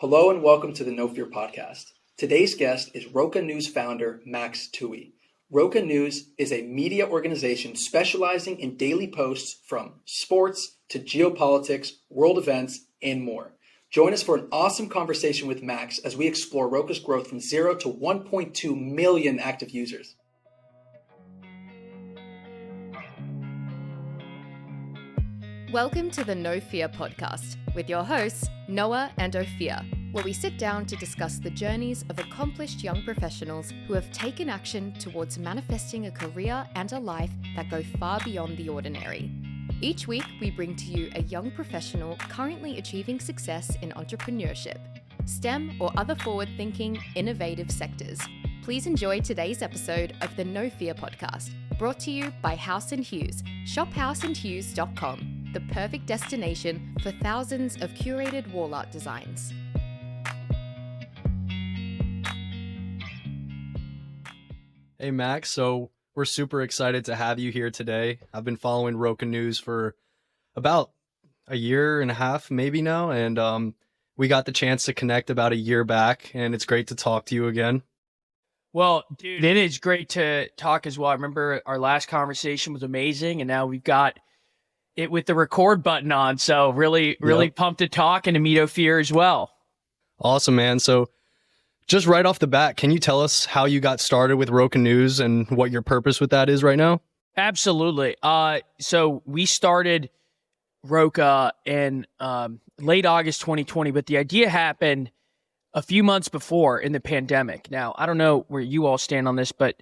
Hello and welcome to the No Fear podcast. Today's guest is RocaNews founder Max Towey. RocaNews is a media organization specializing in daily posts from sports to geopolitics, world events, and more. Join us for an awesome conversation with Max as we explore Roca's growth from 0 to 1.2 million active users. Welcome to the No Fear podcast with your hosts, Noah and Ophir, where we sit down to discuss the journeys of accomplished young professionals who have taken action towards manifesting a career and a life that go far beyond the ordinary. Each week, we bring to you a young professional currently achieving success in entrepreneurship, STEM, or other forward-thinking, innovative sectors. Please enjoy today's episode of the No Fear podcast, brought to you by House & Hughes, shophouseandhughes.com. The perfect destination for thousands of curated wall art designs. Hey Max, so we're super excited to have you here today. I've been following RocaNews for about a year and a half, maybe now, and we got the chance to connect about a year back, and it's great to talk to you again. Well, dude, it is great to talk as well. I remember our last conversation was amazing, and now we've got it with the record button on. So really pumped to talk and to meet Ophir as well. Awesome, man. So just right off the bat, can you tell us how you got started with RocaNews and what your purpose with that is right now? Absolutely. So we started Roca in late August 2020, but the idea happened a few months before in the pandemic. Now, I don't know where you all stand on this, but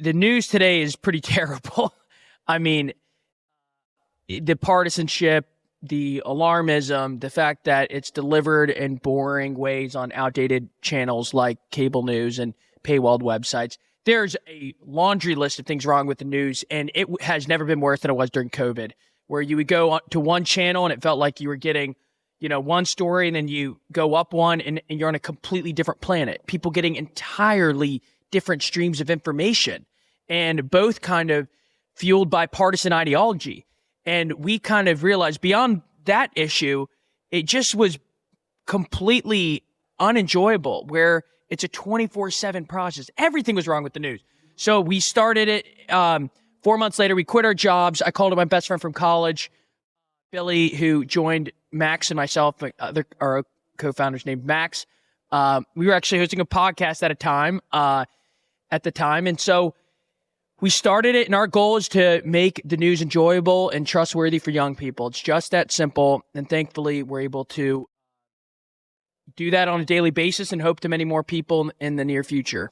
the news today is pretty terrible. I mean, the partisanship, the alarmism, the fact that it's delivered in boring ways on outdated channels like cable news and paywalled websites. There's a laundry list of things wrong with the news, and it has never been worse than it was during COVID, where you would go to one channel and it felt like you were getting, one story, and then you go up one and you're on a completely different planet. People getting entirely different streams of information, and both kind of fueled by partisan ideology. And we kind of realized beyond that issue, it just was completely unenjoyable, where it's a 24/7 process. Everything was wrong with the news. So we started it. 4 months later, we quit our jobs. I called up my best friend from college, Billy, who joined Max and myself, our co-founders named Max. We were actually hosting a podcast at the time. And so we started it, and our goal is to make the news enjoyable and trustworthy for young people. It's just that simple, and thankfully, we're able to do that on a daily basis and hope to many more people in the near future.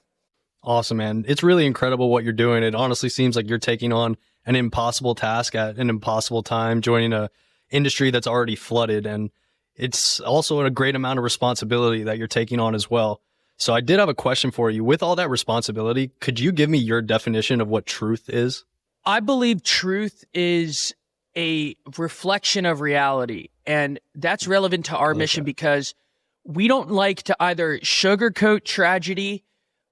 Awesome, man. It's really incredible what you're doing. It honestly seems like you're taking on an impossible task at an impossible time, joining a industry that's already flooded, and it's also a great amount of responsibility that you're taking on as well. So I did have a question for you. With all that responsibility, could you give me your definition of what truth is? I believe truth is a reflection of reality, and that's relevant to our mission because we don't like to either sugarcoat tragedy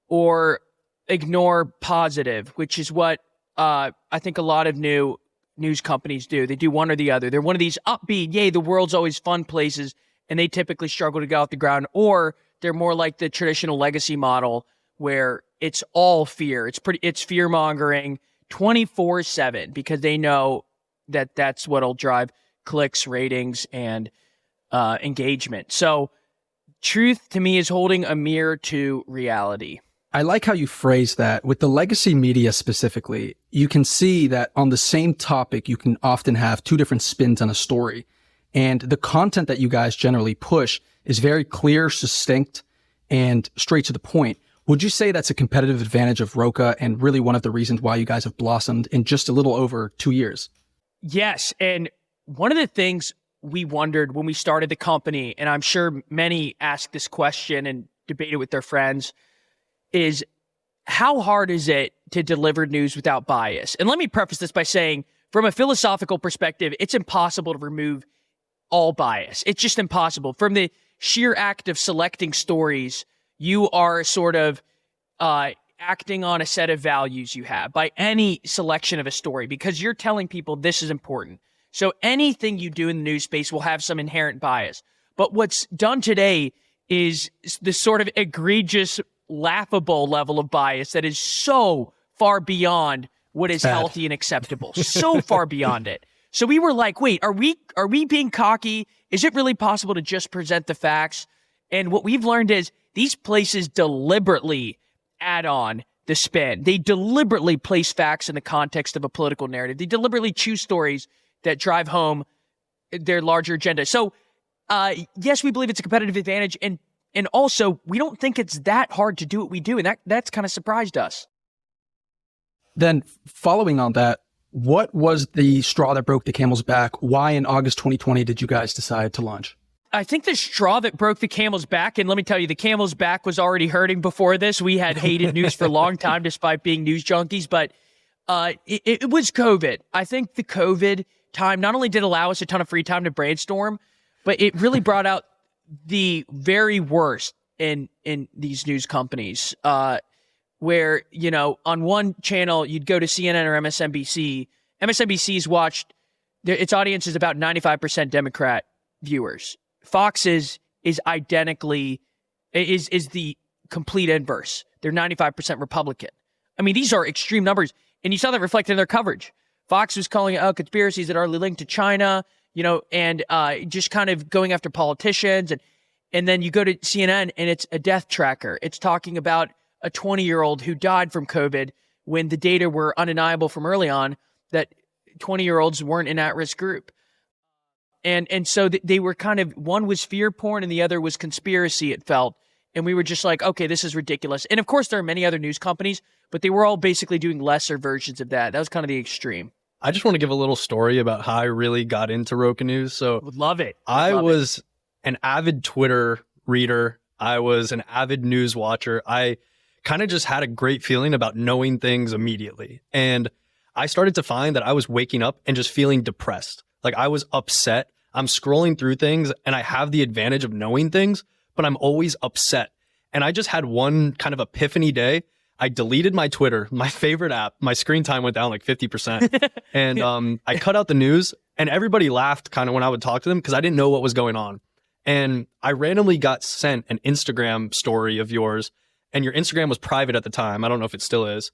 or ignore positive, which is what I think a lot of new news companies do. They do one or the other. They're one of these upbeat, yay, the world's always fun places, and they typically struggle to get off the ground, or they're more like the traditional legacy model where it's all fear. It's fear mongering 24/7 because they know that that's what'll drive clicks, ratings, and engagement. So truth to me is holding a mirror to reality. I like how you phrase that. With the legacy media specifically, you can see that on the same topic, you can often have two different spins on a story. And the content that you guys generally push is very clear, succinct, and straight to the point. Would you say that's a competitive advantage of Roca and really one of the reasons why you guys have blossomed in just a little over 2 years? Yes. And one of the things we wondered when we started the company, and I'm sure many ask this question and debate it with their friends, is how hard is it to deliver news without bias? And let me preface this by saying, from a philosophical perspective, it's impossible to remove all bias. It's just impossible. From the sheer act of selecting stories, you are sort of acting on a set of values you have by any selection of a story because you're telling people this is important. So anything you do in the news space will have some inherent bias. But what's done today is this sort of egregious, laughable level of bias that is so far beyond what is healthy and acceptable, so far beyond it. So we were like, wait, are we being cocky? Is it really possible to just present the facts? And what we've learned is these places deliberately add on the spin. They deliberately place facts in the context of a political narrative. They deliberately choose stories that drive home their larger agenda. So, yes, we believe it's a competitive advantage. And also, we don't think it's that hard to do what we do. And that's kind of surprised us. Then following on that, what was the straw that broke the camel's back? Why in August 2020 did you guys decide to launch? I think the straw that broke the camel's back, and let me tell you, the camel's back was already hurting before this. We had hated news for a long time, despite being news junkies, but it was COVID. I think the COVID time not only did allow us a ton of free time to brainstorm, but it really brought out the very worst in these news companies, where, you know, on one channel, you'd go to CNN or MSNBC. MSNBC's watched, its audience is about 95% Democrat viewers. Fox's is identically, is the complete inverse. They're 95% Republican. I mean, these are extreme numbers, and you saw that reflected in their coverage. Fox was calling it conspiracies that are linked to China, you know, and just kind of going after politicians. And then you go to CNN, and it's a death tracker. It's talking about a 20-year-old who died from COVID when the data were undeniable from early on that 20-year-olds weren't an at-risk group. And so they were kind of, one was fear porn and the other was conspiracy, it felt. And we were just like, okay, this is ridiculous. And of course, there are many other news companies, but they were all basically doing lesser versions of that. That was kind of the extreme. I just want to give a little story about how I really got into RocaNews. So Would love it. I was an avid Twitter reader. I was an avid news watcher. I kind of just had a great feeling about knowing things immediately. And I started to find that I was waking up and just feeling depressed. Like I was upset. I'm scrolling through things and I have the advantage of knowing things, but I'm always upset. And I just had one kind of epiphany day. I deleted my Twitter, my favorite app. My screen time went down like 50%. And I cut out the news, and everybody laughed kind of when I would talk to them because I didn't know what was going on. And I randomly got sent an Instagram story of yours, and your Instagram was private at the time. I don't know if it still is,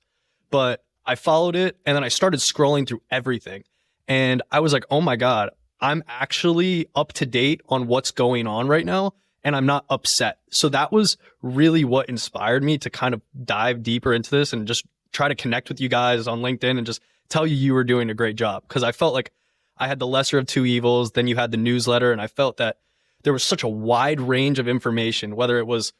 but I followed it, and then I started scrolling through everything. And I was like, oh my God, I'm actually up to date on what's going on right now, and I'm not upset. So that was really what inspired me to kind of dive deeper into this and just try to connect with you guys on LinkedIn and just tell you were doing a great job. Because I felt like I had the lesser of two evils. Then you had the newsletter, and I felt that there was such a wide range of information, whether it was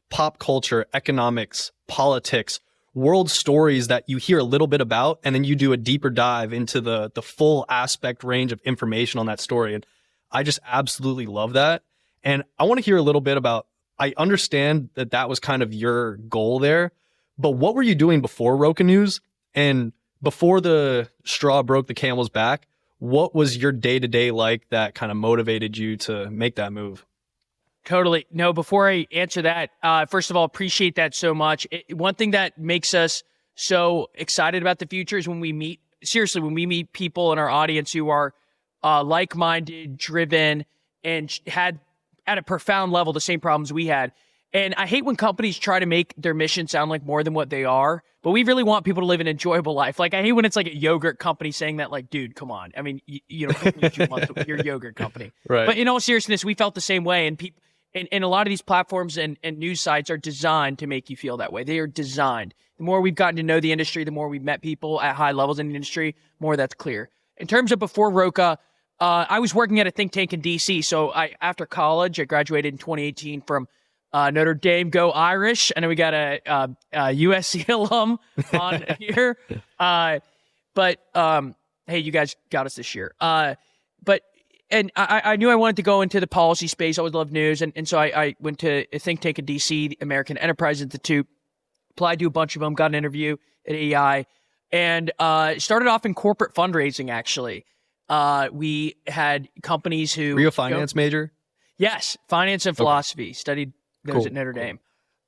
pop culture, economics, politics, world stories that you hear a little bit about, and then you do a deeper dive into the full aspect range of information on that story. And I just absolutely love that. And I want to hear a little bit about, I understand that that was kind of your goal there, but what were you doing before RocaNews? And before the straw broke the camel's back, what was your day-to-day like that kind of motivated you to make that move? Totally. No, before I answer that, first of all, appreciate that so much. One thing that makes us so excited about the future is when we meet people in our audience who are like-minded, driven, and had at a profound level the same problems we had. And I hate when companies try to make their mission sound like more than what they are, but we really want people to live an enjoyable life. Like, I hate when it's like a yogurt company saying that, like, dude, come on. I mean, you know, you're a yogurt company. Right. But in all seriousness, we felt the same way. And people, and a lot of these platforms and news sites are designed to make you feel that way. They are designed. The more we've gotten to know the industry, the more we've met people at high levels in the industry, more that's clear. In terms of before Roca, I was working at a think tank in D.C. So after college, I graduated in 2018 from Notre Dame. Go Irish! I know we got a USC alum on here, but hey, you guys got us this year. And I knew I wanted to go into the policy space. I always loved news, and so I went to a think tank in D.C., the American Enterprise Institute. Applied to a bunch of them, got an interview at AEI, and started off in corporate fundraising. Actually, we had companies who were you a finance major? Yes, finance and philosophy. Studied those at Notre Dame.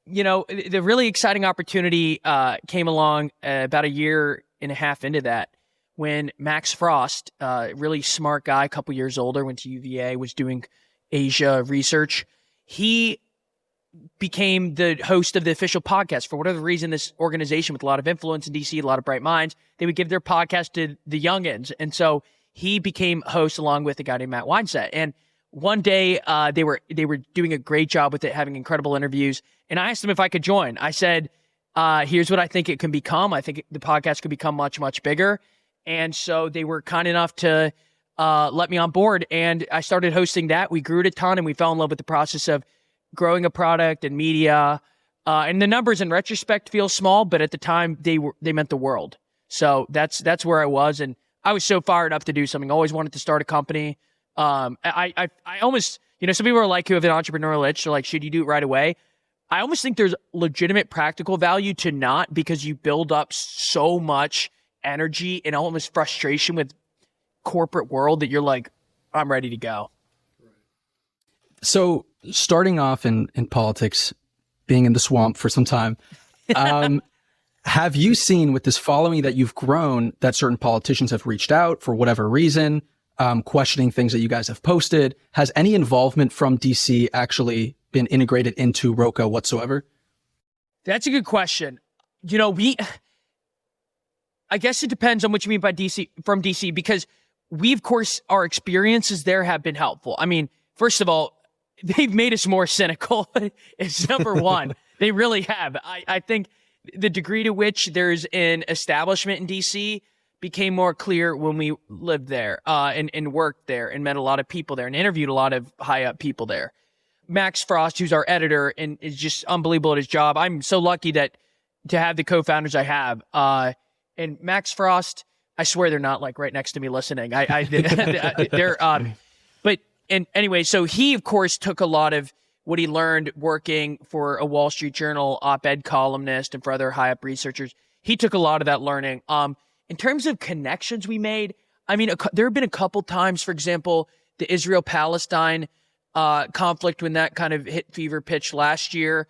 You know, the really exciting opportunity came along about a year and a half into that when Max Frost, really smart guy, a couple years older, went to UVA, was doing Asia research. He became the host of the official podcast. For whatever reason, this organization with a lot of influence in DC, a lot of bright minds, they would give their podcast to the youngins. And so he became host along with a guy named Matt Weinset. And one day they were doing a great job with it, having incredible interviews. And I asked them if I could join. I said, here's what I think it can become. I think the podcast could become much, much bigger. And so they were kind enough to let me on board. And I started hosting that. We grew it a ton, and we fell in love with the process of growing a product and media. And the numbers in retrospect feel small, but at the time they meant the world. So that's where I was. And I was so fired up to do something. I always wanted to start a company. I almost, some people are like, who have an entrepreneurial itch, they're like, should you do it right away? I almost think there's legitimate practical value to not, because you build up so much energy and almost frustration with corporate world that you're like, I'm ready to go. So starting off in politics, being in the swamp for some time, have you seen with this following that you've grown that certain politicians have reached out for whatever reason, questioning things that you guys have posted? Has any involvement from DC actually been integrated into Roca whatsoever? That's a good question. I guess it depends on what you mean by from DC, because we, of course, our experiences there have been helpful. I mean, first of all, they've made us more cynical. It's number one. They really have. I think the degree to which there's an establishment in DC became more clear when we lived there and worked there and met a lot of people there and interviewed a lot of high up people there. Max Frost, who's our editor and is just unbelievable at his job. I'm so lucky to have the co-founders I have. And Max Frost, I swear they're not like right next to me listening. Anyway, so he, of course, took a lot of what he learned working for a Wall Street Journal op-ed columnist and for other high-up researchers. He took a lot of that learning. In terms of connections we made, I mean, there have been a couple times, for example, the Israel-Palestine conflict, when that kind of hit fever pitch last year.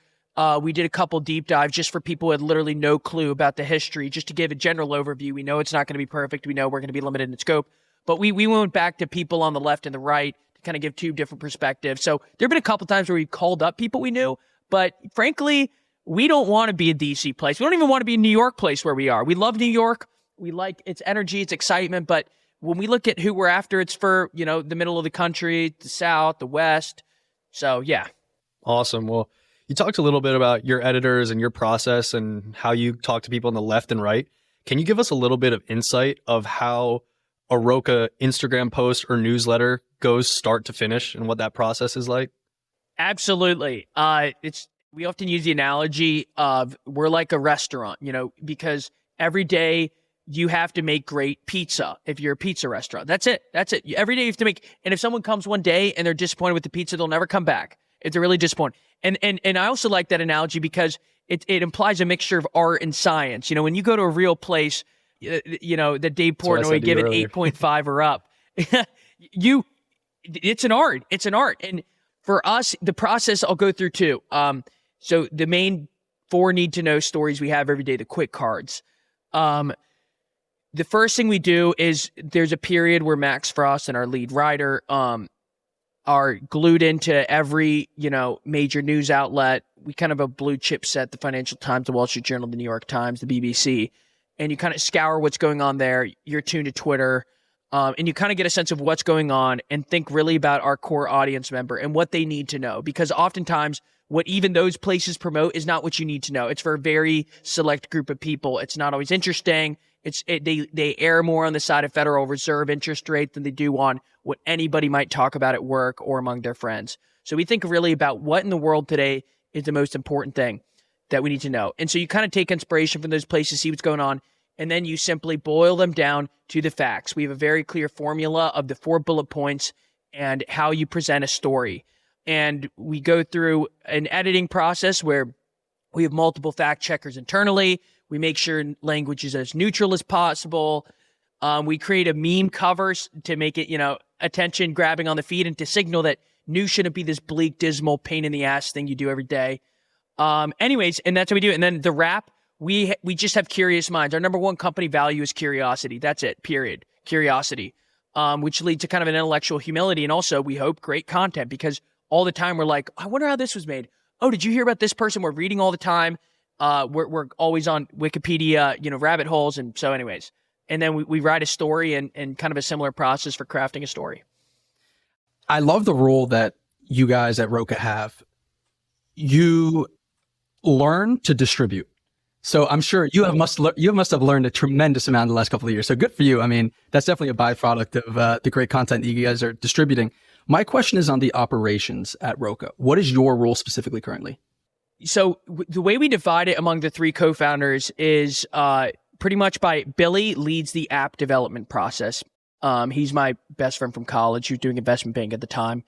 We did a couple deep dives just for people who had literally no clue about the history, just to give a general overview. We know it's not going to be perfect. We know we're going to be limited in scope. But we went back to people on the left and the right to kind of give two different perspectives. So there have been a couple times where we called up people we knew. But frankly, we don't want to be a DC place. We don't even want to be a New York place where we are. We love New York. We like its energy, its excitement. But when we look at who we're after, it's for, the middle of the country, the South, the West. So, yeah. Awesome. Well, you talked a little bit about your editors and your process and how you talk to people on the left and right. Can you give us a little bit of insight of how a Roca Instagram post or newsletter goes start to finish and what that process is like? Absolutely. We often use the analogy of we're like a restaurant, because every day you have to make great pizza if you're a pizza restaurant. That's it. Every day you have to make, and if someone comes one day and they're disappointed with the pizza, they'll never come back. If they're really disappointed. And I also like that analogy because it implies a mixture of art and science. When you go to a real place, that Dave Portnoy give it 8.5 or up, it's an art. It's an art. And for us, the process I'll go through too. So the main 4 need to know stories we have every day, the quick cards. The first thing we do is there's a period where Max Frost and our lead writer, are glued into every, major news outlet. We kind of have a blue chip set, the Financial Times, the Wall Street Journal, the New York Times, the BBC, and you kind of scour what's going on there. You're tuned to Twitter, and you kind of get a sense of what's going on and think really about our core audience member and what they need to know. Because oftentimes what even those places promote is not what you need to know. It's for a very select group of people. It's not always interesting. They err more on the side of Federal Reserve interest rate than they do on what anybody might talk about at work or among their friends. So we think really about what in the world today is the most important thing that we need to know. And so you kind of take inspiration from those places, see what's going on, and then you simply boil them down to the facts. We have a very clear formula of the 4 bullet points and how you present a story. And we go through an editing process where we have multiple fact checkers internally. We make sure language is as neutral as possible. We create a meme covers to make it, attention grabbing on the feed and to signal that news shouldn't be this bleak, dismal, pain in the ass thing you do every day. Anyways, and that's what we do. And then the wrap, we just have curious minds. Our number one company value is curiosity. That's it, period. Curiosity, which leads to kind of an intellectual humility. And also, we hope, great content, because all the time we're like, I wonder how this was made. oh, did you hear about this person? We're reading all the time. We're always on Wikipedia, rabbit holes. And so anyways, and then we write a story and kind of a similar process for crafting a story. I love the rule that you guys at Roca have. You learn to distribute. So I'm sure you must have learned a tremendous amount in the last couple of years. So good for you. I mean, that's definitely a byproduct of the great content that you guys are distributing. My question is on the operations at Roca. What is your role specifically currently? So the way we divide it among the three co-founders is pretty much by Billy leads the app development process. He's my best friend from college who's doing investment bank at the time.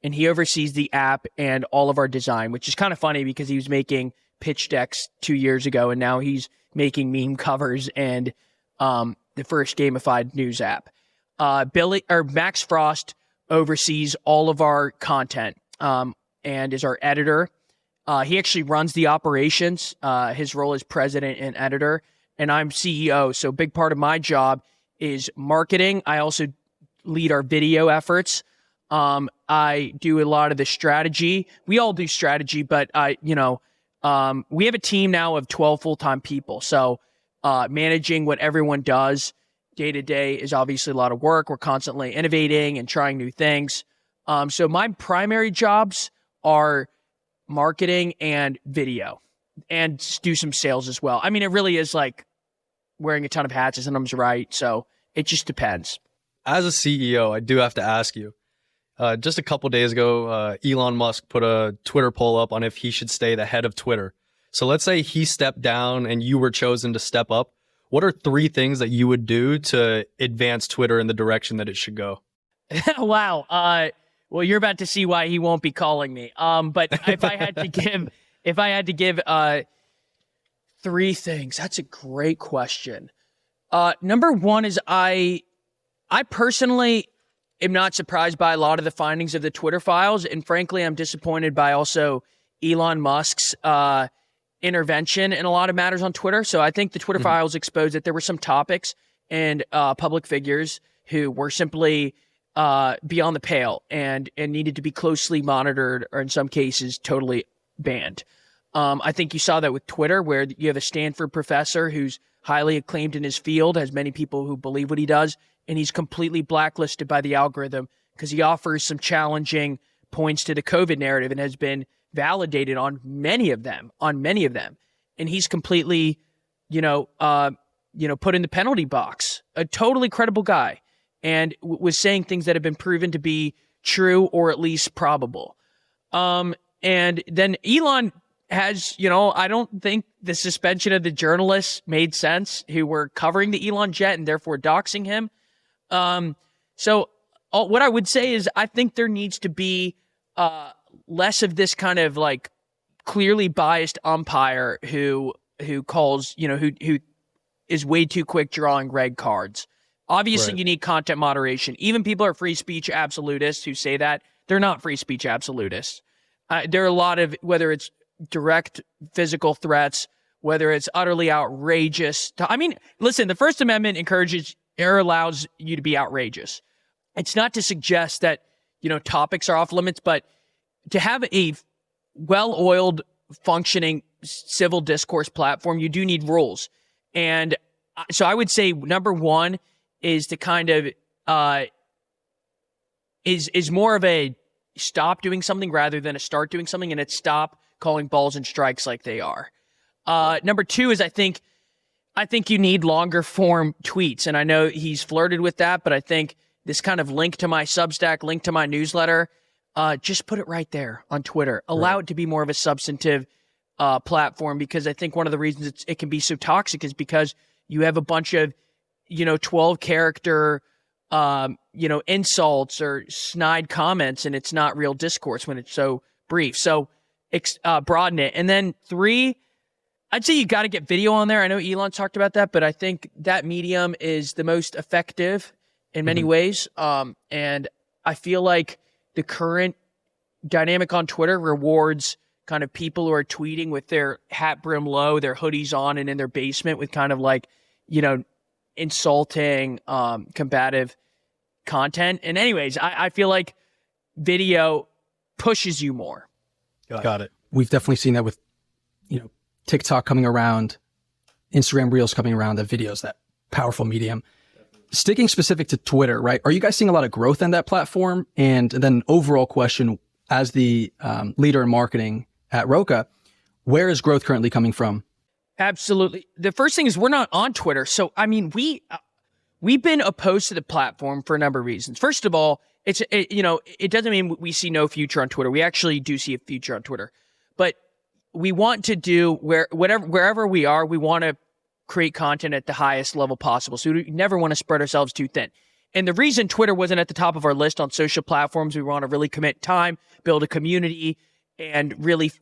And he oversees the app and all of our design, which is kind of funny because he was making pitch decks 2 years ago, and now he's making meme covers and the first gamified news app. Max Frost oversees all of our content and is our editor. He actually runs the operations. His role is president and editor, and I'm CEO. So a big part of my job is marketing. I also lead our video efforts. I do a lot of the strategy. We all do strategy, but we have a team now of 12 full-time people. So managing what everyone does day to day is obviously a lot of work. We're constantly innovating and trying new things. So my primary jobs are marketing and video, and do some sales as well. I mean, it really is like wearing a ton of hats, isn't it? Right. So it just depends. As a CEO, I do have to ask you, just a couple days ago, Elon Musk put a Twitter poll up on if he should stay the head of Twitter. So let's say he stepped down and you were chosen to step up. What are 3 things that you would do to advance Twitter in the direction that it should go? Wow. Well, you're about to see why he won't be calling me. But if I had to give 3 things, that's a great question. Number 1 is I personally am not surprised by a lot of the findings of the Twitter files. And frankly, I'm disappointed by also Elon Musk's intervention in a lot of matters on Twitter. So I think the Twitter files exposed that there were some topics and public figures who were simply beyond the pale and needed to be closely monitored, or in some cases totally banned. I think you saw that with Twitter, where you have a Stanford professor who's highly acclaimed in his field, has many people who believe what he does, and he's completely blacklisted by the algorithm because he offers some challenging points to the COVID narrative and has been validated on many of them. And he's completely, put in the penalty box. A totally credible guy, and was saying things that have been proven to be true or at least probable. And then Elon has, I don't think the suspension of the journalists made sense who were covering the Elon jet and therefore doxing him. So what I would say is I think there needs to be less of this kind of like clearly biased umpire who calls, who is way too quick drawing red cards. Obviously, You need content moderation. Even people are free speech absolutists who say that. They're not free speech absolutists. There are a lot of, whether it's direct physical threats, whether it's utterly outrageous. Listen, the First Amendment allows you to be outrageous. It's not to suggest that, topics are off limits, but to have a well-oiled, functioning civil discourse platform, you do need rules. And so I would say number 1 is to kind of is more of a stop doing something rather than a start doing something, and it's stop calling balls and strikes like they are. Number 2 is I think you need longer form tweets, and I know he's flirted with that, but I think this kind of link to my Substack, link to my newsletter, just put it right there on Twitter. Allow it to be more of a substantive platform, because I think one of the reasons it can be so toxic is because you have a bunch of 12 character, insults or snide comments, and it's not real discourse when it's so brief. So broaden it. And then 3, I'd say you got to get video on there. I know Elon talked about that, but I think that medium is the most effective in many ways. And I feel like the current dynamic on Twitter rewards kind of people who are tweeting with their hat brim low, their hoodies on, and in their basement with kind of like, insulting, combative content. And anyways, I feel like video pushes you more. Got it. we've definitely seen that with, TikTok coming around, Instagram Reels coming around, the videos, that powerful medium. Sticking specific to Twitter, right? Are you guys seeing a lot of growth in that platform? And then overall question, as the leader in marketing at Roca, where is growth currently coming from? Absolutely. The first thing is we're not on Twitter. So, I mean, we've been opposed to the platform for a number of reasons. First of all, it doesn't mean we see no future on Twitter. We actually do see a future on Twitter. But we want to do wherever we are, we want to create content at the highest level possible. So we never want to spread ourselves too thin. And the reason Twitter wasn't at the top of our list on social platforms, we want to really commit time, build a community, and really,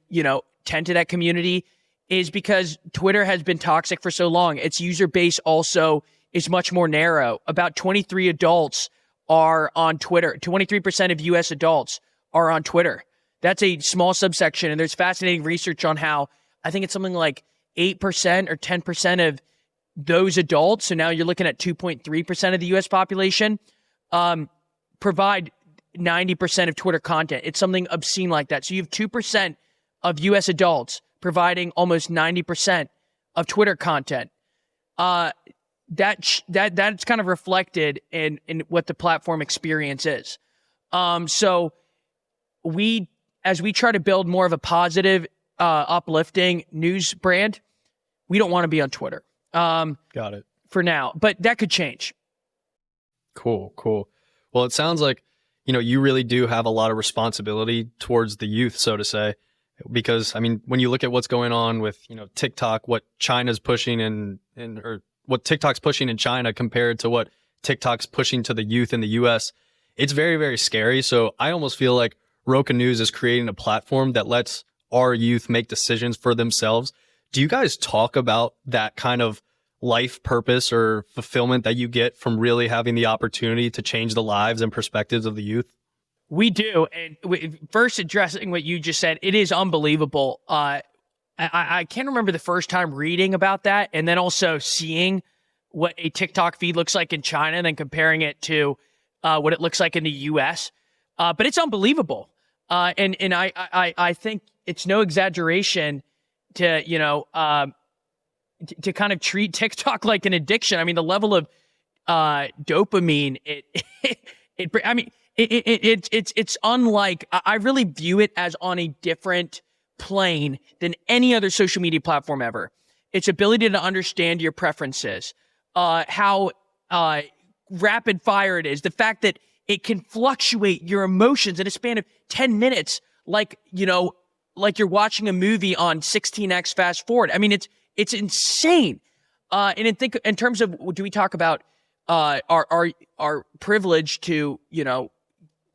tend to that community, is because Twitter has been toxic for so long. Its user base also is much more narrow. About 23 adults are on Twitter. 23% of US adults are on Twitter. That's a small subsection, and there's fascinating research on how I think it's something like 8% or 10% of those adults, so now you're looking at 2.3% of the US population, provide 90% of Twitter content. It's something obscene like that. So you have 2% of US adults providing almost 90% of Twitter content. That's kind of reflected in what the platform experience is. So as we try to build more of a positive, uplifting news brand, we don't want to be on Twitter. Got it. For now, but that could change. Cool. Well, it sounds like, you really do have a lot of responsibility towards the youth, so to say, because, I mean, when you look at what's going on with, TikTok, what China's pushing or what TikTok's pushing in China compared to what TikTok's pushing to the youth in the US, it's very, very scary. So I almost feel like RocaNews is creating a platform that lets our youth make decisions for themselves. Do you guys talk about that kind of life purpose or fulfillment that you get from really having the opportunity to change the lives and perspectives of the youth? We do. And first, addressing what you just said, it is unbelievable. I can't remember the first time reading about that and then also seeing what a TikTok feed looks like in China and then comparing it to what it looks like in the US. But it's unbelievable. And I think it's no exaggeration to, to kind of treat TikTok like an addiction. I mean, the level of dopamine, it's unlike, I really view it as on a different plane than any other social media platform ever. Its ability to understand your preferences, how rapid fire it is, the fact that it can fluctuate your emotions in a span of 10 minutes, like you're watching a movie on 16x fast forward. I mean, it's insane. And think in terms of, do we talk about our privilege to,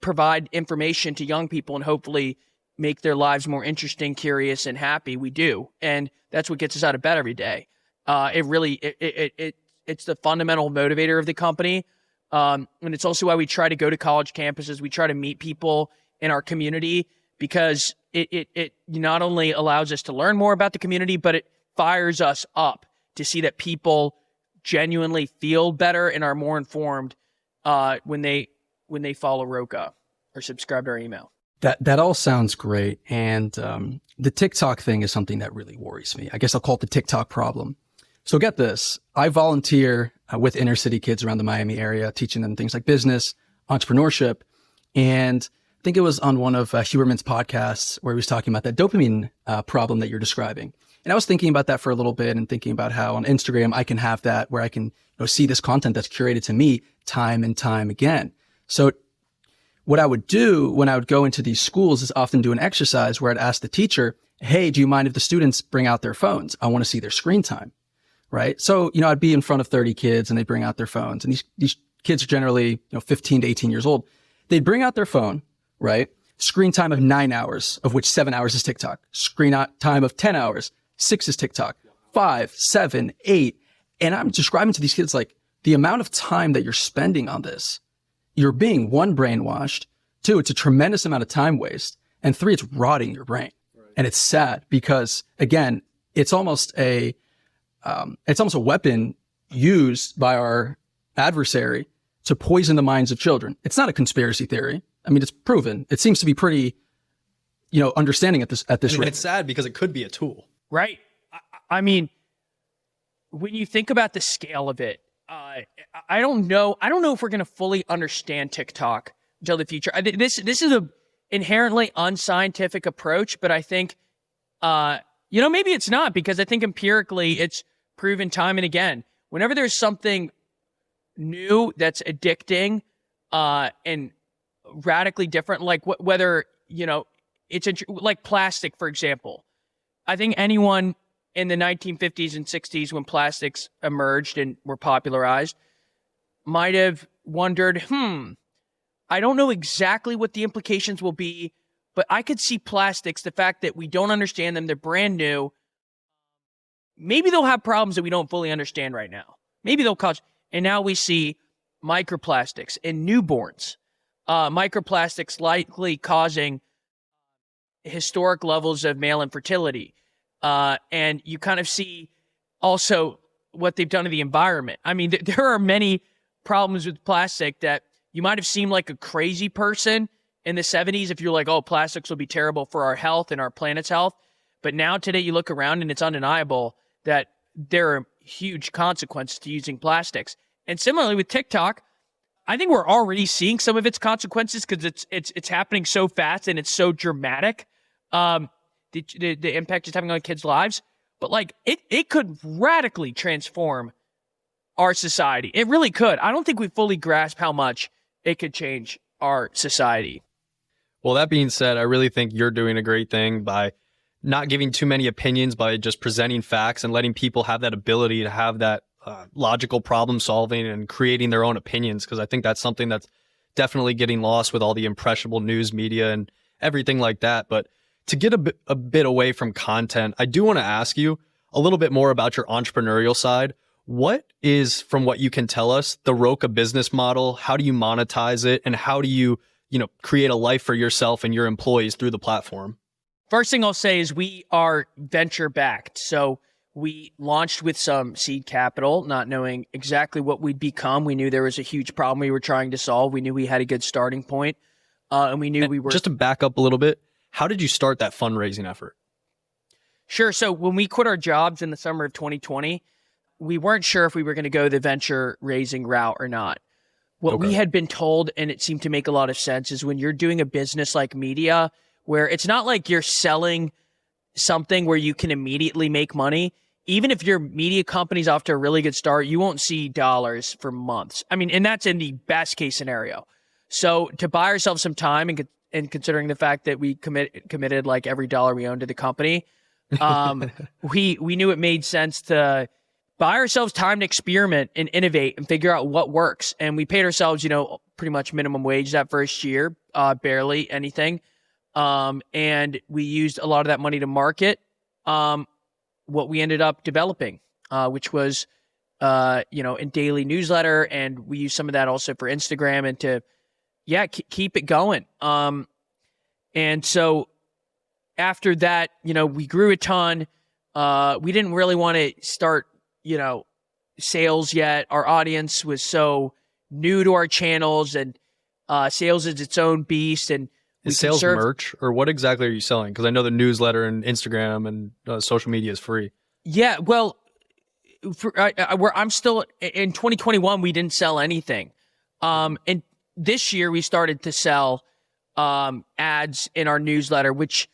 provide information to young people and hopefully make their lives more interesting, curious, and happy? We do. And that's what gets us out of bed every day. It's the fundamental motivator of the company. And it's also why we try to go to college campuses. We try to meet people in our community because it not only allows us to learn more about the community, but it fires us up to see that people genuinely feel better and are more informed when they follow Roca or subscribe to our email. That all sounds great. And the TikTok thing is something that really worries me. I guess I'll call it the TikTok problem. So get this. I volunteer with inner city kids around the Miami area, teaching them things like business, entrepreneurship. And I think it was on one of Huberman's podcasts where he was talking about that dopamine problem that you're describing. And I was thinking about that for a little bit and thinking about how on Instagram I can have that where I can see this content that's curated to me time and time again. So what I would do when I would go into these schools is often do an exercise where I'd ask the teacher, hey, do you mind if the students bring out their phones? I want to see their screen time. Right. So, I'd be in front of 30 kids and they'd bring out their phones. And these kids are generally, 15 to 18 years old. They'd bring out their phone, right? Screen time of 9 hours, of which 7 hours is TikTok. Screen time of 10 hours, 6 is TikTok, 5, 7, 8. And I'm describing to these kids like the amount of time that you're spending on this. You're being, 1, brainwashed. 2, it's a tremendous amount of time waste. And 3, it's rotting your brain. Right. And it's sad because, again, it's almost a weapon used by our adversary to poison the minds of children. It's not a conspiracy theory. I mean, it's proven. It seems to be pretty, understanding at this rate. It's sad because it could be a tool. Right. I mean, when you think about the scale of it, I don't know if we're going to fully understand TikTok until the future. This is a inherently unscientific approach, but I think, maybe it's not, because I think empirically it's proven time and again, whenever there's something new that's addicting, and radically different, like whether, it's like plastic, for example. I think anyone in the 1950s and 60s, when plastics emerged and were popularized, might have wondered, I don't know exactly what the implications will be, but I could see plastics, the fact that we don't understand them, they're brand new. Maybe they'll have problems that we don't fully understand right now. Maybe they'll cause, and now we see microplastics in newborns. Microplastics likely causing historic levels of male infertility. And you kind of see also what they've done to the environment. I mean, there are many problems with plastic that you might have seemed like a crazy person in the 70s if you're like, oh, plastics will be terrible for our health and our planet's health. But now today you look around and it's undeniable that there are huge consequences to using plastics. And similarly with TikTok, I think we're already seeing some of its consequences because it's happening so fast and it's so dramatic. The impact it's having on kids' lives. But like it could radically transform our society. It really could. I don't think we fully grasp how much it could change our society. Well, that being said, I really think you're doing a great thing by not giving too many opinions, by just presenting facts and letting people have that ability to have that logical problem solving and creating their own opinions. Because I think that's something that's definitely getting lost with all the impressionable news media and everything like that. But to get a bit away from content, I do want to ask you a little bit more about your entrepreneurial side. What is, from what you can tell us, the Roca business model? How do you monetize it? And how do you, create a life for yourself and your employees through the platform? First thing I'll say is we are venture backed. So we launched with some seed capital, not knowing exactly what we'd become. We knew there was a huge problem we were trying to solve. We knew we had a good starting point. And we knew we were... Just to back up a little bit, how did you start that fundraising effort? Sure. So when we quit our jobs in the summer of 2020, we weren't sure if we were going to go the venture raising route or not. What we had been told, and it seemed to make a lot of sense, is when you're doing a business like media, where it's not like you're selling something where you can immediately make money. Even if your media company's off to a really good start, you won't see dollars for months. I mean, and that's in the best case scenario. So to buy ourselves some time and considering the fact that we committed like every dollar we owned to the company, we knew it made sense to buy ourselves time to experiment and innovate and figure out what works. And we paid ourselves, pretty much minimum wage that first year, barely anything. And we used a lot of that money to market what we ended up developing, which was, in daily newsletter. And we used some of that also for Instagram and to, keep it going. And so after that, we grew a ton. We didn't really want to start, sales yet. Our audience was so new to our channels, and sales is its own beast. And is sales merch, or what exactly are you selling? Because I know the newsletter and Instagram and social media is free. Yeah, well, I'm still in 2021. We didn't sell anything, and this year we started to sell ads in our newsletter, which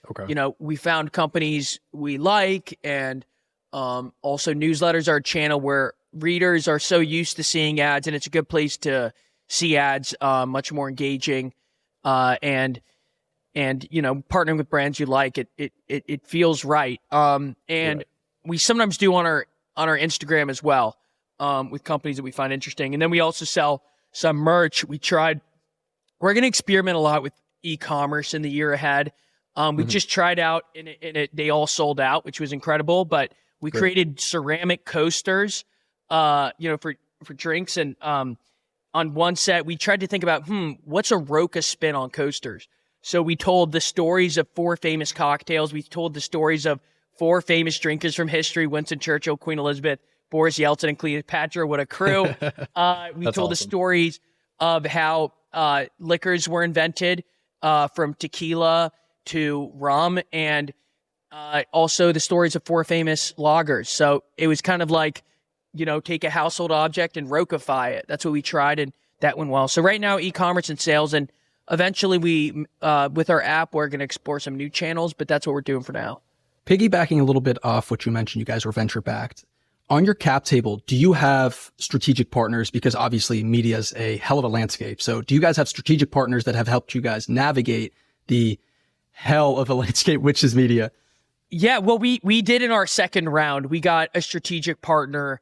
we found companies we like, and also newsletters are a channel where readers are so used to seeing ads, and it's a good place to see ads, much more engaging, and partnering with brands you like, it feels right. We sometimes do on our Instagram as well, with companies that we find interesting. And then we also sell some merch. We're going to experiment a lot with e-commerce in the year ahead. We just tried out and they all sold out, which was incredible, but we created ceramic coasters, for drinks. And, on one set, we tried to think about, what's a Roca spin on coasters? So we told the stories of 4 famous cocktails. We told the stories of 4 famous drinkers from history: Winston Churchill, Queen Elizabeth, Boris Yeltsin, and Cleopatra. What a crew. We told the stories of how liquors were invented, from tequila to rum and also the stories of 4 famous loggers. So it was kind of like, take a household object and Rocafy it. That's what we tried, and that went well. So right now, e-commerce and sales, and eventually we, with our app, we're going to explore some new channels, but that's what we're doing for now. Piggybacking a little bit off what you mentioned, you guys were venture backed. On your cap table, do you have strategic partners? Because obviously media is a hell of a landscape. So do you guys have strategic partners that have helped you guys navigate the hell of a landscape, which is media? Yeah, well, we did in our second round. We got a strategic partner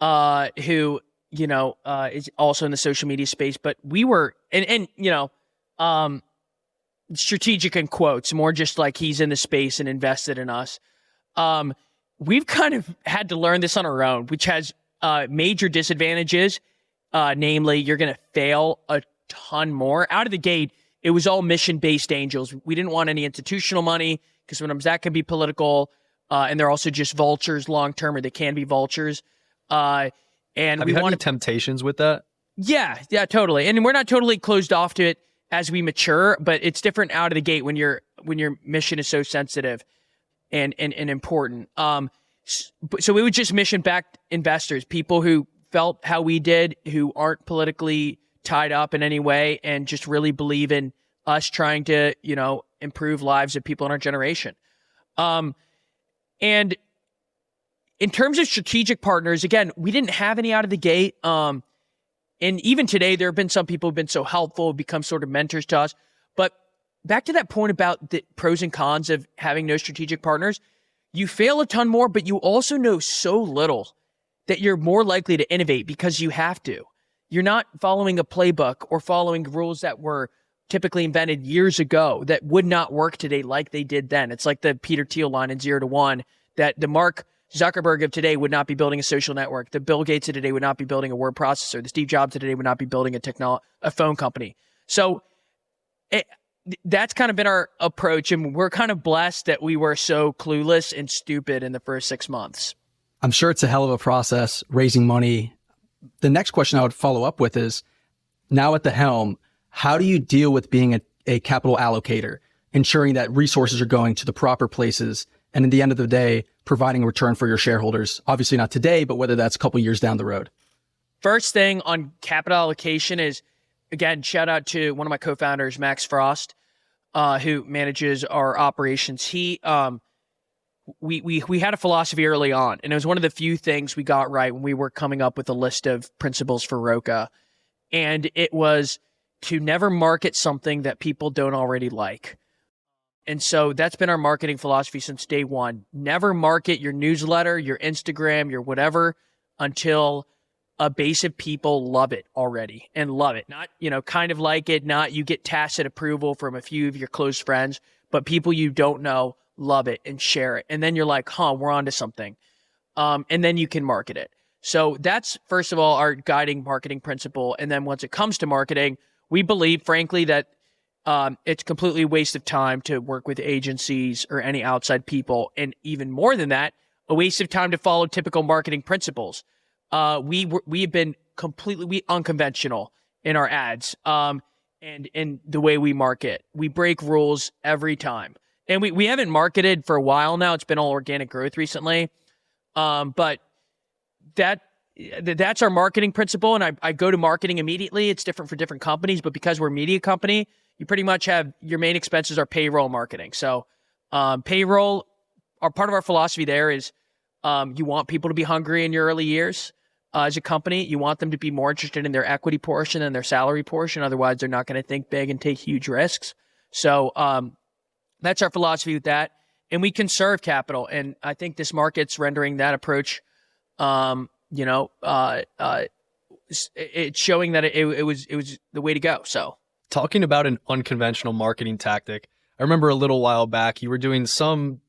who, is also in the social media space, but we were, strategic in quotes, more just like he's in the space and invested in us. We've kind of had to learn this on our own, which has major disadvantages. Namely, you're going to fail a ton more. Out of the gate, it was all mission-based angels. We didn't want any institutional money because sometimes that can be political, and they're also just vultures long-term, or they can be vultures. And have you had any temptations with that? Yeah, totally. And we're not totally closed off to it as we mature, but it's different out of the gate when your mission is so sensitive and important. So we would just mission-backed investors, people who felt how we did, who aren't politically tied up in any way, and just really believe in us trying to, improve lives of people in our generation. And in terms of strategic partners, again, we didn't have any out of the gate. And even today, there have been some people who've been so helpful, become sort of mentors to us. But back to that point about the pros and cons of having no strategic partners, you fail a ton more, but you also know so little that you're more likely to innovate because you have to. You're not following a playbook or following rules that were typically invented years ago that would not work today like they did then. It's like the Peter Thiel line in 0 to 1, that the Mark Zuckerberg of today would not be building a social network. The Bill Gates of today would not be building a word processor. The Steve Jobs of today would not be building a phone company. So that's kind of been our approach, and we're kind of blessed that we were so clueless and stupid in the first 6 months. I'm sure it's a hell of a process, raising money. The next question I would follow up with is, now at the helm, how do you deal with being a capital allocator, ensuring that resources are going to the proper places, and at the end of the day, providing a return for your shareholders? Obviously not today, but whether that's a couple years down the road. First thing on capital allocation is, again, shout out to one of my co-founders, Max Frost, who manages our operations. We had a philosophy early on, and it was one of the few things we got right when we were coming up with a list of principles for Roca. And it was to never market something that people don't already like. And so that's been our marketing philosophy since day one. Never market your newsletter, your Instagram, your whatever, until a base of people love it already and love it. Not, kind of like it, not you get tacit approval from a few of your close friends, but people you don't know love it and share it. And then you're like, we're onto something. And then you can market it. So that's, first of all, our guiding marketing principle. And then once it comes to marketing, we believe, frankly, that it's completely a waste of time to work with agencies or any outside people. And even more than that, a waste of time to follow typical marketing principles. We have been completely unconventional in our ads and in the way we market. We break rules every time. And we haven't marketed for a while now. It's been all organic growth recently. But that's our marketing principle. And I go to marketing immediately. It's different for different companies, but because we're a media company, you pretty much have your main expenses are payroll marketing. So payroll, part of our philosophy there is you want people to be hungry in your early years as a company. You want them to be more interested in their equity portion than their salary portion. Otherwise, they're not going to think big and take huge risks. So that's our philosophy with that. And we conserve capital. And I think this market's rendering that approach, it's showing that it was the way to go. So talking about an unconventional marketing tactic, I remember a little while back, you were doing some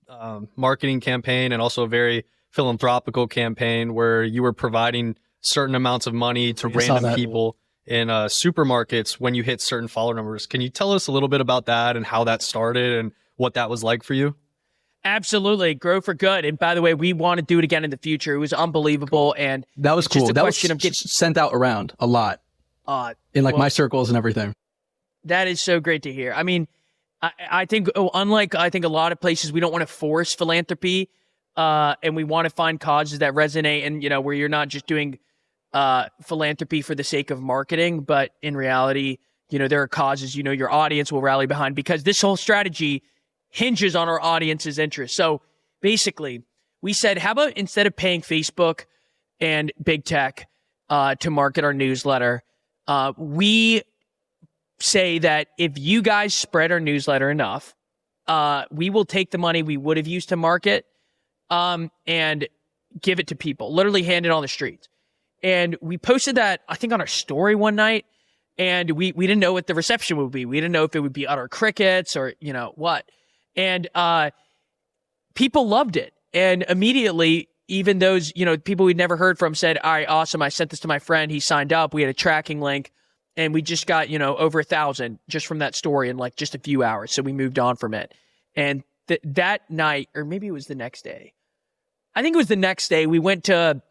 marketing campaign and also a very philanthropical campaign where you were providing certain amounts of money to random people in supermarkets when you hit certain follower numbers. Can you tell us a little bit about that and how that started and what that was like for you? Absolutely. Grow for good. And by the way, we want to do it again in the future. It was unbelievable. And that was cool. That was sent out around a lot in my circles and everything. That is so great to hear. I mean, I think, unlike I think a lot of places, we don't want to force philanthropy, and we want to find causes that resonate, and where you're not just doing philanthropy for the sake of marketing, but in reality, there are causes your audience will rally behind, because this whole strategy hinges on our audience's interest. So basically, we said, how about instead of paying Facebook and big tech to market our newsletter, we say that if you guys spread our newsletter enough, we will take the money we would have used to market and give it to people, literally hand it on the streets. And we posted that, I think, on our story one night, and we didn't know what the reception would be. We didn't know if it would be utter crickets or what. And people loved it. And immediately, even those people we'd never heard from said, all right, awesome, I sent this to my friend, he signed up, we had a tracking link, and we just got over 1,000 just from that story in like just a few hours. So we moved on from it. And that night, or maybe it was the next day, I think it was the next day, we went to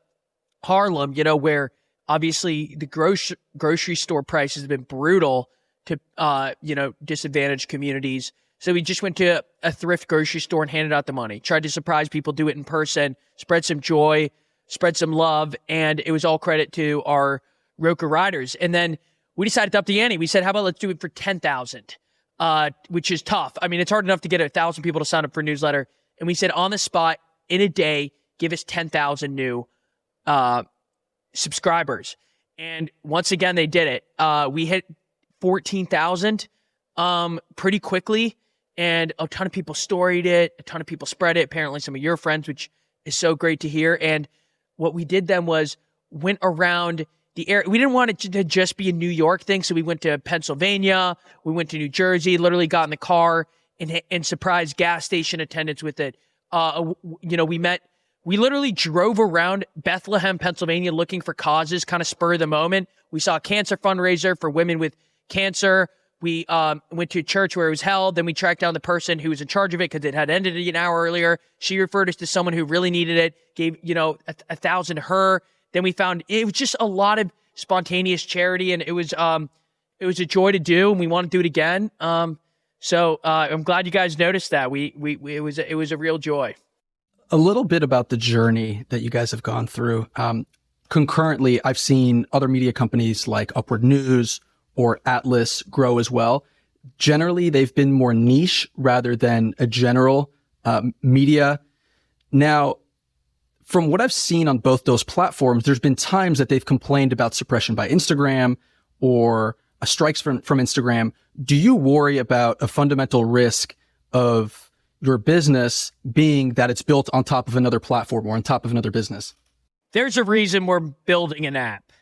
Harlem, where obviously the grocery store prices have been brutal to, disadvantaged communities. So we just went to a thrift grocery store and handed out the money, tried to surprise people, do it in person, spread some joy, spread some love. And it was all credit to our Roca riders. And then we decided to up the ante. We said, how about let's do it for 10,000, which is tough. I mean, it's hard enough to get 1,000 people to sign up for a newsletter. And we said, on the spot, in a day, give us 10,000 new subscribers. And once again, they did it. We hit 14,000 pretty quickly, and a ton of people storied it. A ton of people spread it. Apparently some of your friends, which is so great to hear. And what we did then was went around the area. We didn't want it to just be a New York thing, so we went to Pennsylvania. We went to New Jersey, literally got in the car and surprised gas station attendants with it. We literally drove around Bethlehem, Pennsylvania, looking for causes, kind of spur of the moment. We saw a cancer fundraiser for women with cancer. We went to a church where it was held. Then we tracked down the person who was in charge of it because it had ended an hour earlier. She referred us to someone who really needed it, gave, 1,000 to her. Then we found it was just a lot of spontaneous charity, and it was a joy to do, and we want to do it again. So I'm glad you guys noticed that. It was a real joy. A little bit about the journey that you guys have gone through. Concurrently, I've seen other media companies like Upward News or Atlas grow as well. Generally, they've been more niche rather than a general media. Now, from what I've seen on both those platforms, there's been times that they've complained about suppression by Instagram or strikes from Instagram. Do you worry about a fundamental risk of your business being that it's built on top of another platform or on top of another business? There's a reason we're building an app,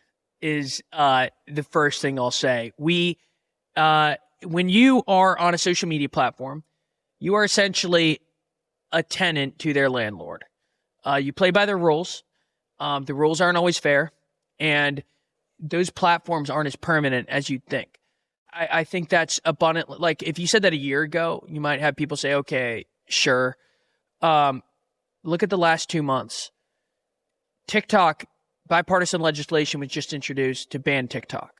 is the first thing I'll say. When you are on a social media platform, you are essentially a tenant to their landlord. You play by their rules. The rules aren't always fair, and those platforms aren't as permanent as you'd think. I think that's abundant. Like, if you said that a year ago, you might have people say, okay, sure. Look at the last 2 months. TikTok, bipartisan legislation was just introduced to ban TikTok.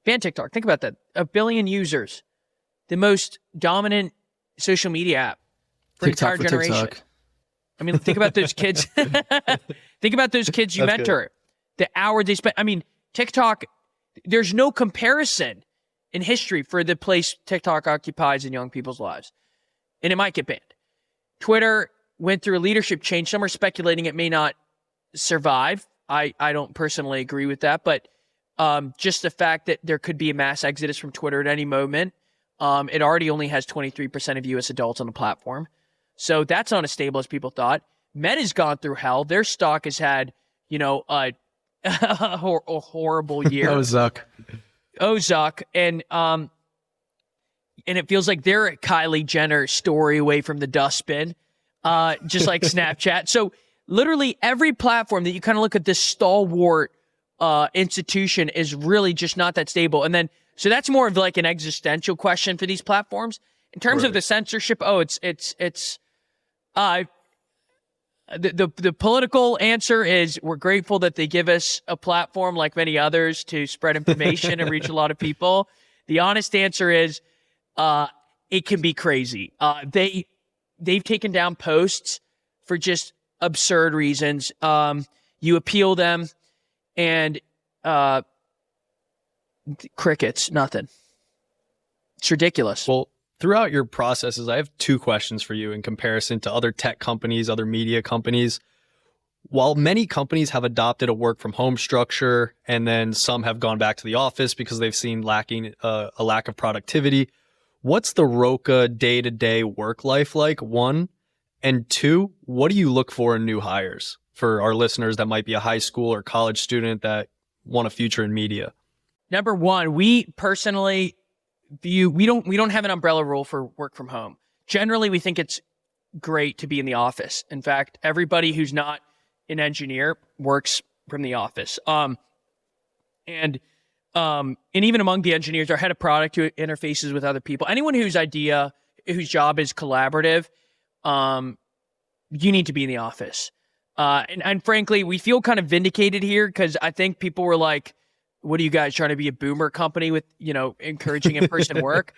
Ban TikTok. Think about that. 1 billion users. The most dominant social media app for an entire generation. TikTok. I mean, think about those kids. Think about those kids you That's mentor. The hour they spend. I mean, TikTok, there's no comparison in history for the place TikTok occupies in young people's lives. And it might get banned. Twitter went through a leadership change. Some are speculating it may not survive. I don't personally agree with that, but just the fact that there could be a mass exodus from Twitter at any moment. It already only has 23% of U.S. adults on the platform. So that's not as stable as people thought. Meta's gone through hell. Their stock has had, a horrible year. Zuck. And it feels like they're a Kylie Jenner story away from the dustbin, just like Snapchat. So literally every platform that you kind of look at, this stalwart institution is really just not that stable. And then, so that's more of like an existential question for these platforms. In terms of the censorship, the political answer is we're grateful that they give us a platform like many others to spread information and reach a lot of people. The honest answer is it can be crazy. They've taken down posts for just absurd reasons. You appeal them, and crickets, nothing. It's ridiculous. Well, throughout your processes, I have two questions for you in comparison to other tech companies, other media companies. While many companies have adopted a work from home structure, and then some have gone back to the office because they've seen a lack of productivity, what's the Roca day-to-day work life like, one? And two, what do you look for in new hires for our listeners that might be a high school or college student that want a future in media? Number one, we personally view, we don't have an umbrella rule for work from home. Generally, we think it's great to be in the office. In fact, everybody who's not an engineer works from the office. And even among the engineers, our head of product who interfaces with other people, anyone whose job is collaborative, you need to be in the office. And frankly, we feel kind of vindicated here because I think people were like, what are you guys trying to be, a boomer company with, encouraging in-person work?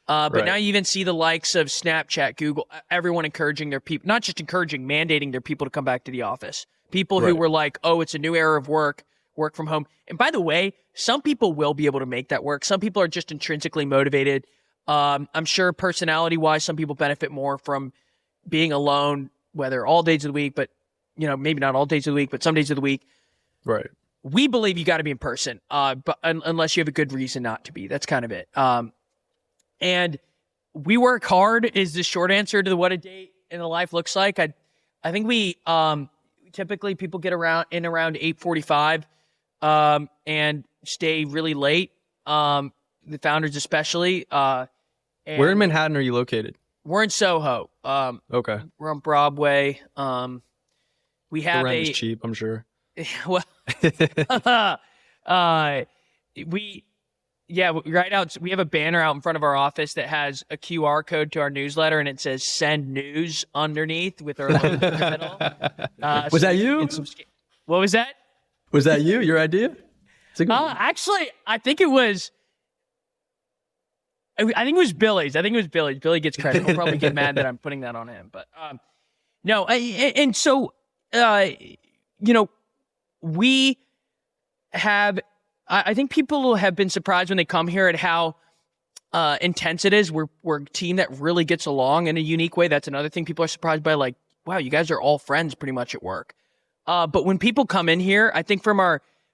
But Right. now you even see the likes of Snapchat, Google, everyone encouraging their people, not just encouraging, mandating their people to come back to the office. People who Right. were like, oh, it's a new era of work from home. And by the way, some people will be able to make that work. Some people are just intrinsically motivated. I'm sure personality-wise, some people benefit more from being alone, whether all days of the week, but, maybe not all days of the week, but some days of the week. Right. We believe you got to be in person, but unless you have a good reason not to be. That's kind of it. And we work hard is the short answer to what a day in a life looks like. I think we typically people get around 8:45 and stay really late. The founders especially. Where in Manhattan are you located? We're in Soho. Okay. We're on Broadway. We The have rent is cheap, I'm sure. well, right out. We have a banner out in front of our office that has a QR code to our newsletter, and it says "Send News" underneath with our logo in the middle. Was that you? What was that? Was that you? Your idea? It's a good one. Actually, I think it was Billy's. Billy gets credit. He'll probably get mad that I'm putting that on him. But no. We have, I think people have been surprised when they come here at how intense it is. We're a team that really gets along in a unique way. That's another thing people are surprised by, like, wow, you guys are all friends pretty much at work. But when people come in here, I think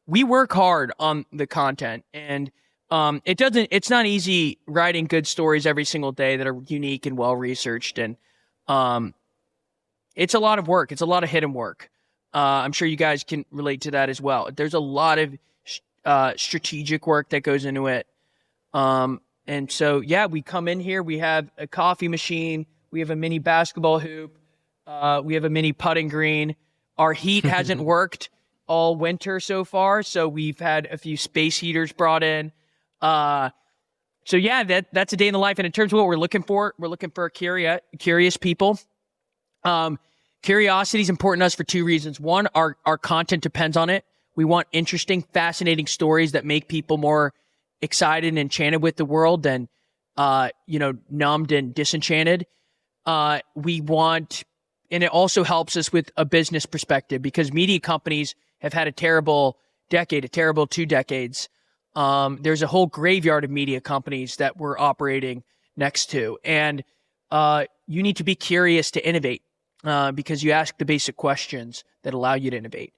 we work hard on the content, and it's not easy writing good stories every single day that are unique and well-researched. And it's a lot of work. It's a lot of hidden work. I'm sure you guys can relate to that as well. There's a lot of strategic work that goes into it. And so, we come in here, we have a coffee machine, we have a mini basketball hoop, we have a mini putting green. Our heat hasn't worked all winter so far, so we've had a few space heaters brought in. That's a day in the life. And in terms of what we're looking for curious people. Curiosity is important to us for two reasons. One, our content depends on it. We want interesting, fascinating stories that make people more excited and enchanted with the world than, numbed and disenchanted. And it also helps us with a business perspective because media companies have had a terrible 2 decades. There's a whole graveyard of media companies that we're operating next to. And you need to be curious to innovate. Because you ask the basic questions that allow you to innovate.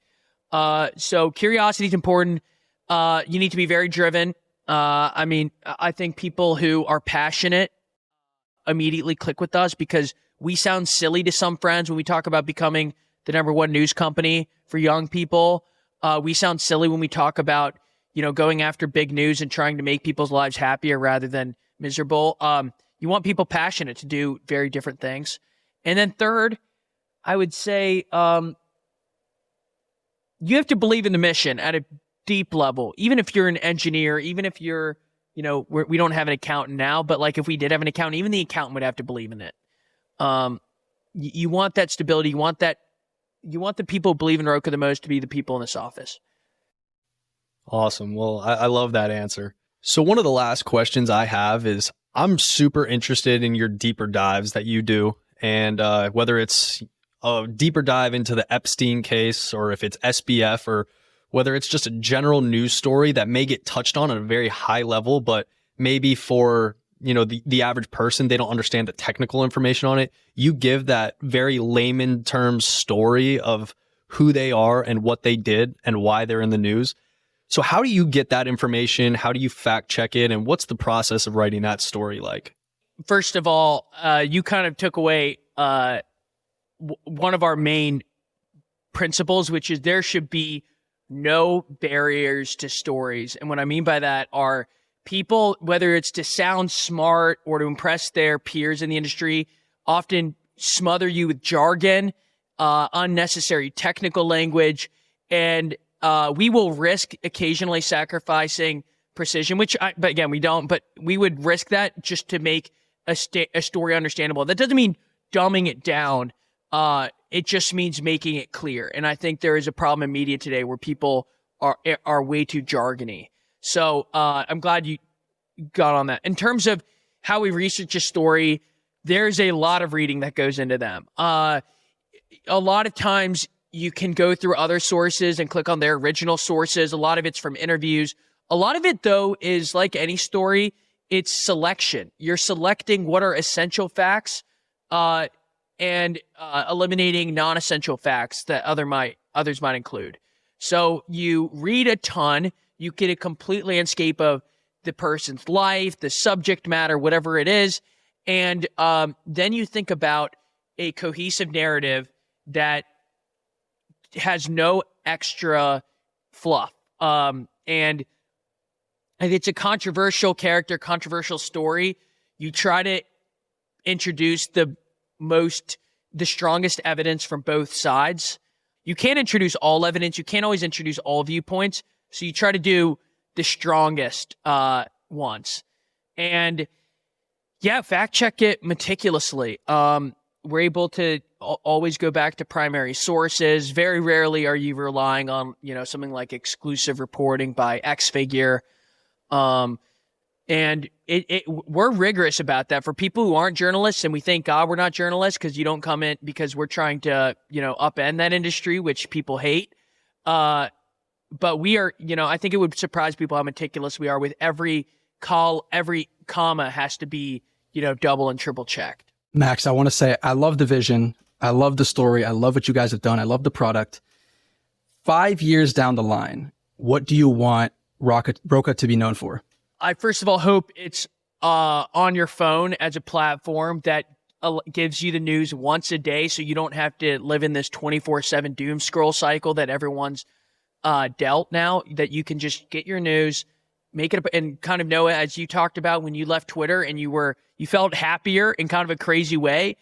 So curiosity is important. You need to be very driven. I think people who are passionate immediately click with us because we sound silly to some friends when we talk about becoming the number one news company for young people. We sound silly when we talk about, going after big news and trying to make people's lives happier rather than miserable. You want people passionate to do very different things. And then third, I would say you have to believe in the mission at a deep level. Even if you're an engineer, even if you're, we don't have an accountant now, but like if we did have an accountant, even the accountant would have to believe in it. You want that stability. You want the people who believe in Roca the most to be the people in this office. Awesome. Well, I love that answer. So one of the last questions I have is, I'm super interested in your deeper dives that you do, and whether it's a deeper dive into the Epstein case, or if it's SBF, or whether it's just a general news story that may get touched on at a very high level, but maybe for the average person, they don't understand the technical information on it. You give that very layman terms story of who they are and what they did and why they're in the news. So how do you get that information? How do you fact check it? And what's the process of writing that story like? First of all, you kind of took away one of our main principles, which is there should be no barriers to stories. And what I mean by that are people, whether it's to sound smart or to impress their peers in the industry, often smother you with jargon, unnecessary technical language, and we will risk occasionally sacrificing precision, but again, we don't, but we would risk that just to make a story understandable. That doesn't mean dumbing it down. It just means making it clear. And I think there is a problem in media today where people are way too jargony. So I'm glad you got on that. In terms of how we research a story, there's a lot of reading that goes into them. A lot of times you can go through other sources and click on their original sources. A lot of it's from interviews. A lot of it, though, is like any story, it's selection. You're selecting what are essential facts and eliminating non-essential facts that others might include. So you read a ton, you get a complete landscape of the person's life, the subject matter, whatever it is, and then you think about a cohesive narrative that has no extra fluff. And if it's a controversial character, controversial story, you try to introduce the strongest evidence from both sides. You can't introduce all evidence. You can't always introduce all viewpoints. So you try to do the strongest ones. And yeah, fact check it meticulously. We're able to always go back to primary sources. Very rarely are you relying on, something like exclusive reporting by X figure. And we're rigorous about that for people who aren't journalists. And we thank God we're not journalists because you don't come in because we're trying to, upend that industry, which people hate. But we are, I think it would surprise people how meticulous we are with every comma has to be, double and triple checked. Max, I want to say I love the vision. I love the story. I love what you guys have done. I love the product. 5 years down the line, what do you want Roca to be known for? I first of all hope it's on your phone as a platform that gives you the news once a day, so you don't have to live in this 24/7 doom scroll cycle that everyone's dealt now. That you can just get your news, make it up, and kind of know, as you talked about when you left Twitter and you felt happier in kind of a crazy way.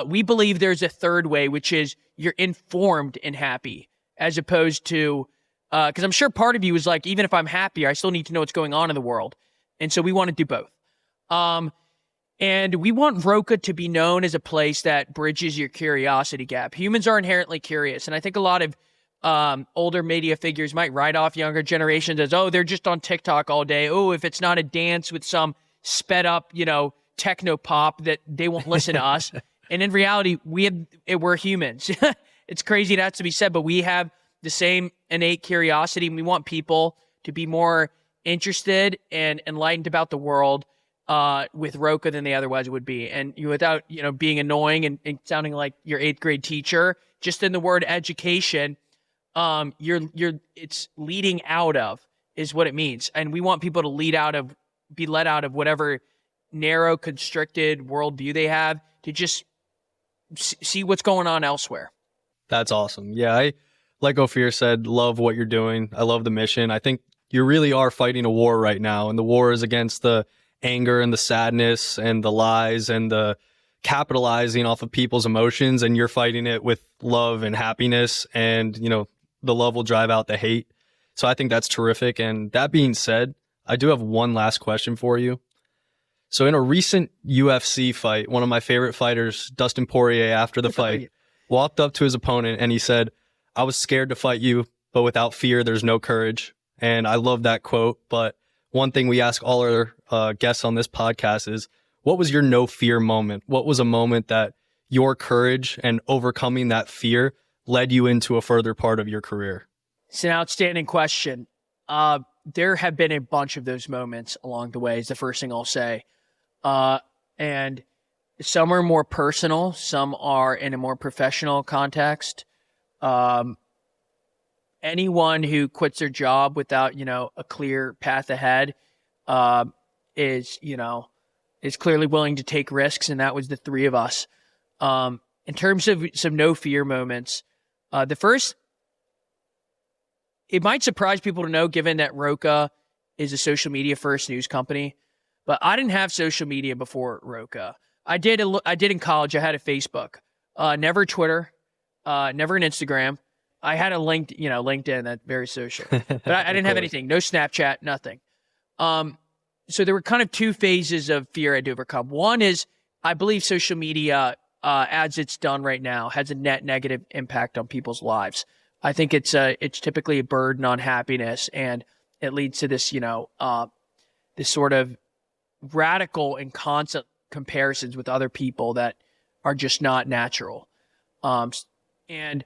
We believe there's a third way, which is you're informed and happy, as opposed to because I'm sure part of you is like, even if I'm happier, I still need to know what's going on in the world. And so we want to do both. And we want Roca to be known as a place that bridges your curiosity gap. Humans are inherently curious. And I think a lot of older media figures might write off younger generations as, oh, they're just on TikTok all day. Oh, if it's not a dance with some sped up, techno pop, that they won't listen to us. And in reality, we're humans. It's crazy that has to be said, but we have the same innate curiosity. And we want people to be more interested and enlightened about the world with Roca than they otherwise would be. And without, being annoying and sounding like your 8th grade teacher, just in the word education, it's leading out of is what it means. And we want people to be let out of whatever narrow, constricted worldview they have to just see what's going on elsewhere. That's awesome. Yeah, like Ophir said, love what you're doing. I love the mission. I think you really are fighting a war right now, and the war is against the anger and the sadness and the lies and the capitalizing off of people's emotions, and you're fighting it with love and happiness, and the love will drive out the hate. So I think that's terrific. And that being said, I do have one last question for you. So in a recent UFC fight, one of my favorite fighters, Dustin Poirier, after the fight, walked up to his opponent and he said, "I was scared to fight you, but without fear, there's no courage." And I love that quote. But one thing we ask all our guests on this podcast is, what was your no fear moment? What was a moment that your courage and overcoming that fear led you into a further part of your career? It's an outstanding question. There have been a bunch of those moments along the way, is the first thing I'll say. And some are more personal, some are in a more professional context. Anyone who quits their job without, a clear path ahead, is clearly willing to take risks. And that was the three of us. In terms of some no fear moments, the first, it might surprise people to know, given that Roca is a social media first news company, but I didn't have social media before Roca. I did in college. I had a Facebook, never Twitter, never an Instagram. I had a LinkedIn, that's very social, but I didn't have anything, no Snapchat, nothing. So there were kind of two phases of fear I had to overcome. One is, I believe social media, as it's done right now, has a net negative impact on people's lives. I think it's typically a burden on happiness, and it leads to this, this sort of radical and constant comparisons with other people that are just not natural. And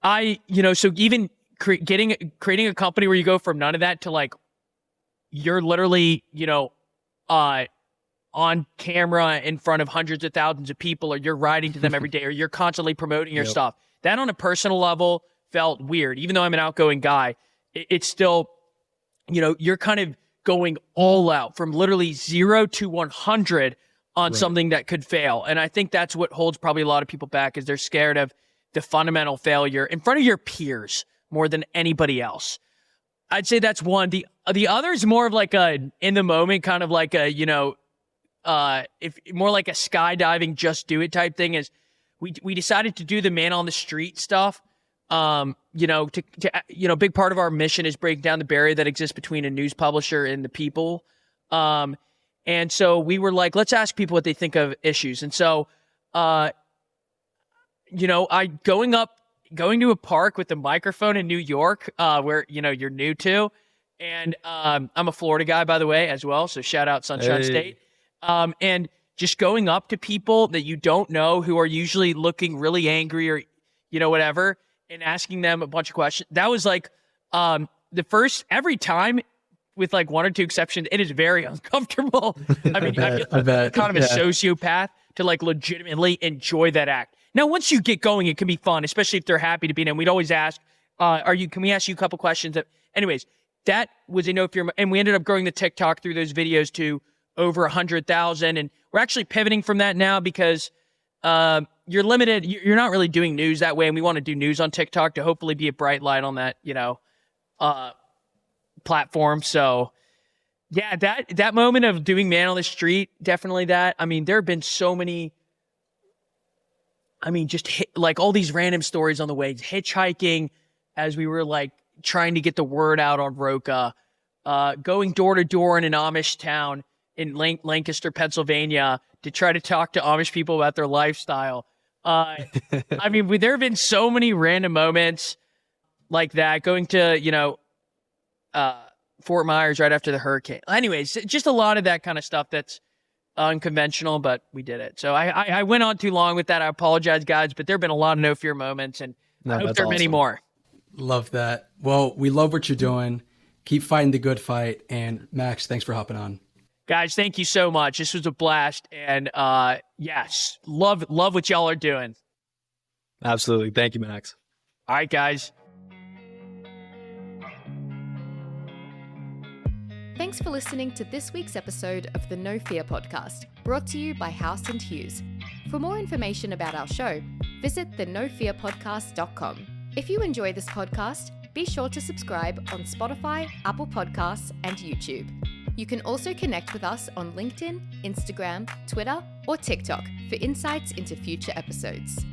so even creating a company where you go from none of that to like, you're literally, on camera in front of hundreds of thousands of people, or you're writing to them every day, or you're constantly promoting your stuff. That on a personal level felt weird. Even though I'm an outgoing guy, it's still, you're kind of going all out from literally 0 to 100 on something that could fail. And I think that's what holds probably a lot of people back, is they're scared of the fundamental failure in front of your peers more than anybody else. I'd say that's one. The other is more of like a in the moment, kind of like a, if more like a skydiving, just do it type thing. Is we decided to do the man on the street stuff. Big part of our mission is breaking down the barrier that exists between a news publisher and the people. And so we were like, let's ask people what they think of issues. And so, going to a park with a microphone in New York, where, you're new to, and, I'm a Florida guy, by the way, as well. So shout out Sunshine State. And just going up to people that you don't know, who are usually looking really angry or, whatever, and asking them a bunch of questions. That was like, the first, every time, with like one or two exceptions, it is very uncomfortable. I mean, I bet. Kind of a sociopath to like legitimately enjoy that act. Now, once you get going, it can be fun, especially if they're happy to be in. And we'd always ask, can we ask you a couple questions? Anyways, that was a no fear. And we ended up growing the TikTok through those videos to over 100,000. And we're actually pivoting from that now because, you're limited. You're not really doing news that way. And we want to do news on TikTok to hopefully be a bright light on that, platform. So yeah, that moment of doing man on the street, definitely that. I mean, there have been so many, like all these random stories on the way, hitchhiking as we were like trying to get the word out on Roca, going door to door in an Amish town in Lancaster, Pennsylvania, to try to talk to Amish people about their lifestyle. There have been so many random moments like that, going to, Fort Myers right after the hurricane. Anyways, just a lot of that kind of stuff that's unconventional, but we did it. So I went on too long with that. I apologize, guys, but there have been a lot of no fear moments, and I hope there are many more. Love that. Well, we love what you're doing. Keep fighting the good fight. And Max, thanks for hopping on. Guys, thank you so much. This was a blast. And yes, love what y'all are doing. Absolutely. Thank you, Max. All right, guys. Thanks for listening to this week's episode of the No Fear podcast, brought to you by House & Hughes. For more information about our show, visit thenofearpodcast.com. If you enjoy this podcast, be sure to subscribe on Spotify, Apple Podcasts, and YouTube. You can also connect with us on LinkedIn, Instagram, Twitter, or TikTok for insights into future episodes.